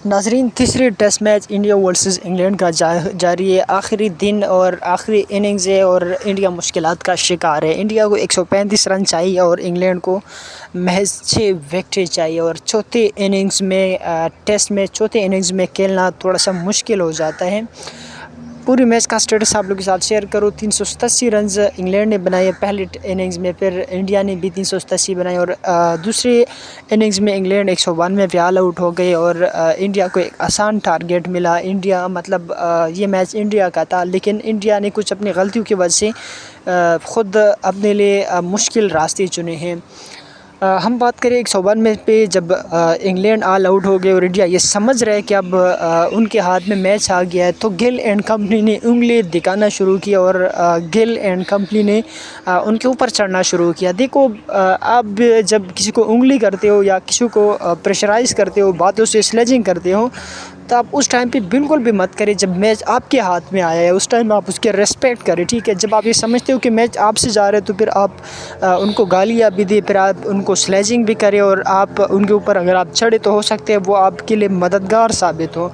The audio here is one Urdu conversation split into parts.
ناظرین، تیسری test match India versus England کا جاری ہے۔ آخری دن اور آخری اننگز ہے اور انڈیا مشکلات کا شکار ہے۔ انڈیا کو 135 رن چاہیے اور انگلینڈ کو محض 6 وکٹیں چاہیے، اور چوتھے اننگز میں ٹیسٹ میں چوتھے اننگز میں کھیلنا تھوڑا سا مشکل ہو جاتا ہے۔ پوری میچ کا سٹیٹس آپ لوگوں کے ساتھ شیئر کرو۔ 387 رنز انگلینڈ نے بنائے پہلے اننگز میں، پھر انڈیا نے بھی 387 بنائے، اور دوسرے اننگز میں انگلینڈ 192 پہ آل آؤٹ ہو گئی اور انڈیا کو ایک آسان ٹارگیٹ ملا۔ انڈیا یہ میچ انڈیا کا تھا، لیکن انڈیا نے کچھ اپنی غلطیوں کی وجہ سے خود اپنے لیے مشکل راستے چنے ہیں۔ ہم بات کریں 192 پہ، جب انگلینڈ آل آؤٹ ہو گئے اور انڈیا یہ سمجھ رہے کہ اب ان کے ہاتھ میں میچ آ گیا ہے، تو گل اینڈ کمپنی نے انگلی دکھانا شروع کیا اور گل اینڈ کمپنی نے ان کے اوپر چڑھنا شروع کیا۔ دیکھو، آپ جب کسی کو انگلی کرتے ہو یا کسی کو پریشرائز کرتے ہو، باتوں سے سلیجنگ کرتے ہو، تو آپ اس ٹائم پہ بالکل بھی مت کریں۔ جب میچ آپ کے ہاتھ میں آیا ہے اس ٹائم آپ اس کے ریسپیکٹ کریں، ٹھیک ہے؟ جب آپ یہ سمجھتے ہو کہ میچ آپ سے جا رہے تو پھر آپ ان کو گالیاں بھی دیں، پھر آپ ان کو سلیجنگ بھی کریں، اور آپ ان کے اوپر اگر آپ چڑھے تو ہو سکتے ہیں وہ آپ کے لیے مددگار ثابت ہو۔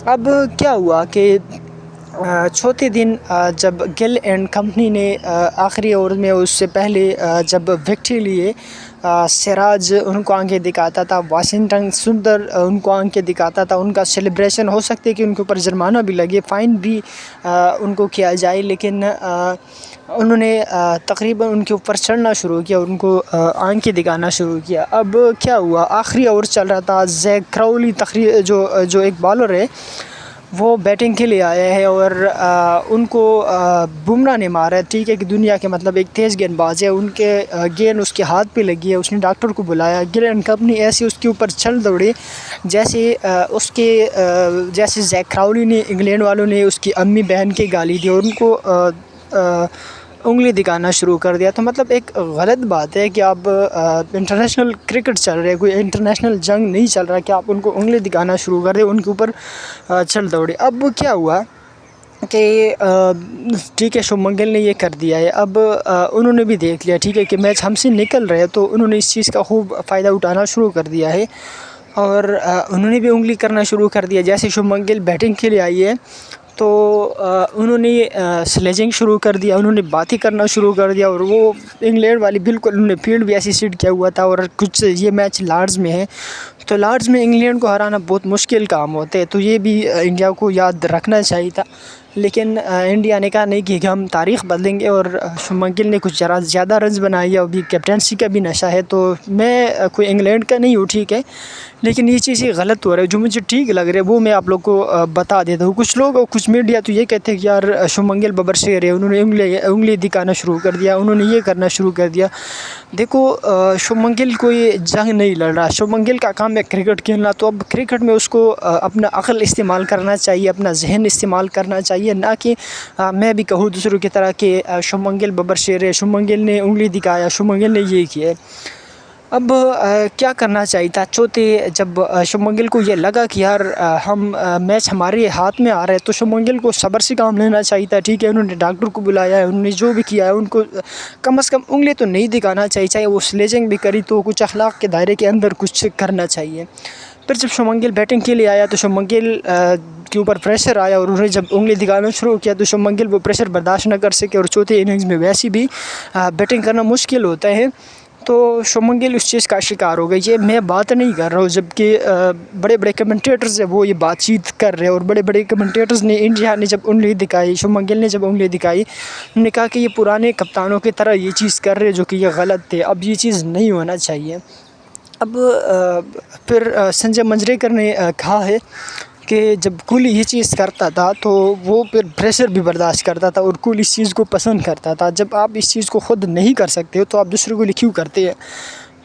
اب کیا ہوا کہ چوتھے دن جب گل اینڈ کمپنی نے آخری اوور میں اس سے پہلے جب وکٹیں لیے، سراج ان کو آنکھیں دکھاتا تھا، واشنگٹن سندر ان کو آنکھیں دکھاتا تھا، ان کا سیلیبریشن ہو سکتے کہ ان کے اوپر جرمانہ بھی لگے، فائن بھی ان کو کیا جائے، لیکن انہوں نے تقریباً ان کے اوپر چڑھنا شروع کیا اور ان کو آنکھیں دکھانا شروع کیا۔ اب کیا ہوا، آخری اوور چل رہا تھا، زیک کراؤلی جو ایک بالر ہے وہ بیٹنگ کے لیے آیا ہے، اور ان کو بمراہ نے مارا ہے، ٹھیک ہے؟ کہ دنیا کے ایک تیز گیند باز ہے، ان کے گیند اس کے ہاتھ پہ لگی ہے، اس نے ڈاکٹر کو بلایا۔ گل اینڈ کمپنی ایسے اس کے اوپر چل دوڑے جیسے زیک کراؤلی نے، انگلینڈ والوں نے اس کی امی بہن کی گالی دی اور ان کو انگلی دکھانا شروع کر دیا۔ تو ایک غلط بات ہے کہ آپ انٹرنیشنل کرکٹ چل رہے، کوئی انٹرنیشنل جنگ نہیں چل رہا کہ آپ ان کو انگلی دکھانا شروع کر دیں، ان کے اوپر چل دوڑے۔ اب کیا ہوا کہ ٹھیک ہے، شبھمن گل نے یہ کر دیا ہے، اب انہوں نے بھی دیکھ لیا، ٹھیک ہے، کہ میچ ہم سے نکل رہے ہیں، تو انہوں نے اس چیز کا خوب فائدہ اٹھانا شروع کر دیا ہے اور انہوں نے بھی انگلی کرنا شروع کر دیا۔ جیسے شبھمن گل بیٹنگ کے لیے آئی ہے تو انہوں نے سلیجنگ شروع کر دیا، انہوں نے باتیں کرنا شروع کر دیا، اور وہ انگلینڈ والی بالکل انہوں نے فیلڈ بھی ایسی سیٹ کیا ہوا تھا، اور کچھ یہ میچ لارڈز میں ہے، تو لارڈز میں انگلینڈ کو ہرانا بہت مشکل کام ہوتا ہے، تو یہ بھی انڈیا کو یاد رکھنا چاہیے تھا، لیکن انڈیا نے کہا نہیں کہ ہم تاریخ بدلیں گے، اور شبھمن گل نے کچھ زیادہ رنز بنائی ہے، ابھی کیپٹنسی کا بھی نشہ ہے، تو میں کوئی انگلینڈ کا نہیں ہوں، ٹھیک ہے، لیکن یہ چیزیں غلط ہو رہی ہے، جو مجھے ٹھیک لگ رہے وہ میں آپ لوگ کو بتا دیتا ہوں۔ کچھ میڈیا تو یہ کہتے ہیں کہ یار شبھمن گل ببر شیر ہے، انہوں نے انگلی دکھانا شروع کر دیا، انہوں نے یہ کرنا شروع کر دیا۔ دیکھو، شبھمن گل کوئی جنگ نہیں لڑ رہا، شبھمن گل کا کام ہے کرکٹ کھیلنا، تو اب کرکٹ میں اس کو اپنا عقل استعمال کرنا چاہیے، اپنا ذہن استعمال کرنا چاہیے، نہ کہ میں بھی کہوں دوسروں کی طرح کہ شبھمن گل ببر شیر ہے، شبھمن گل نے انگلی دکھایا، شبھمن گل نے یہ کیا ہے۔ اب کیا کرنا چاہیے تھا، جب شبھمن گل کو یہ لگا کہ یار میچ ہمارے ہاتھ میں آ رہا ہے، تو شبھمن گل کو صبر سے کام لینا چاہیے تھا، ٹھیک ہے؟ انہوں نے ڈاکٹر کو بلایا ہے، انہوں نے جو بھی کیا ہے، ان کو کم از کم انگلی تو نہیں دکھانا چاہیے، چاہے وہ سلیجنگ بھی کری تو کچھ اخلاق کے دائرے کے اندر کچھ کرنا چاہیے۔ پھر جب شبھمن گل بیٹنگ کے لیے آیا تو شبھمن گل کے اوپر پریشر آیا، اور انہوں نے جب انگلی دکھانا شروع کیا تو شبھمن گل وہ پریشر برداشت نہ کر سکے، اور چوتھے اننگز میں ویسے بھی بیٹنگ کرنا مشکل ہوتا ہے، تو شبھمن گل اس چیز کا شکار ہو گئی۔ یہ میں بات نہیں کر رہا ہوں، جبکہ بڑے بڑے کمنٹیٹرز ہیں وہ یہ بات چیت کر رہے ہیں، اور بڑے بڑے کمنٹیٹرز نے انڈیا نے جب انگلی دکھائی، شبھمن گل نے جب انگلی دکھائی، انہوں نے کہا کہ یہ پرانے کپتانوں کی طرح یہ چیز کر رہے جو کہ یہ غلط تھے، اب یہ چیز نہیں ہونا چاہیے۔ اب پھر سنجے منجریکر نے کہا ہے کہ جب کوہلی یہ چیز کرتا تھا تو وہ پھر پریشر بھی برداشت کرتا تھا، اور کوہلی اس چیز کو پسند کرتا تھا۔ جب آپ اس چیز کو خود نہیں کر سکتے ہو تو آپ دوسروں کو کیوں کرتے ہیں؟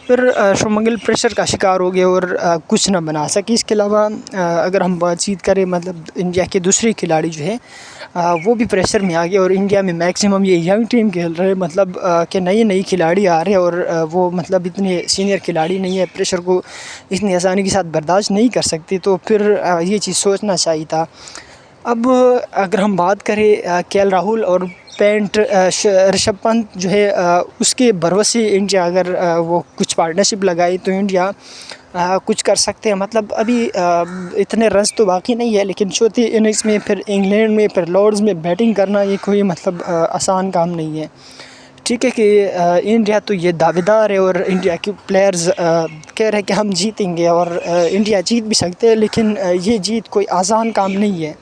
پھر شبھمن گل پریشر کا شکار ہو گئے اور کچھ نہ بنا سکے۔ اس کے علاوہ اگر ہم بات چیت کریں انڈیا کے دوسرے کھلاڑی جو ہے وہ بھی پریشر میں آ گئے، اور انڈیا میں میکسیمم یہ ینگ ٹیم کھیل رہے، کہ نئی کھلاڑی آ رہے ہیں، اور وہ اتنے سینئر کھلاڑی نہیں ہے، پریشر کو اتنی آسانی کے ساتھ برداشت نہیں کر سکتے، تو پھر یہ چیز سوچنا چاہیے تھا۔ اب اگر ہم بات کریں کے ایل راہل اور رشبھ پنت جو ہے اس کے بھروسے انڈیا اگر وہ کچھ پارٹنرشپ لگائی تو انڈیا کچھ کر سکتے ہیں. مطلب ابھی اتنے رنز تو باقی نہیں ہے، لیکن چوتھی اننگز میں پھر انگلینڈ میں پھر لارڈز میں بیٹنگ کرنا یہ کوئی مطلب آسان کام نہیں ہے. ٹھیک ہے کہ انڈیا تو یہ دعوے دار ہے اور انڈیا کے پلیئرز کہہ رہے ہیں کہ ہم جیتیں گے، اور انڈیا جیت بھی سکتے ہیں، لیکن یہ جیت کوئی آسان کام نہیں ہے.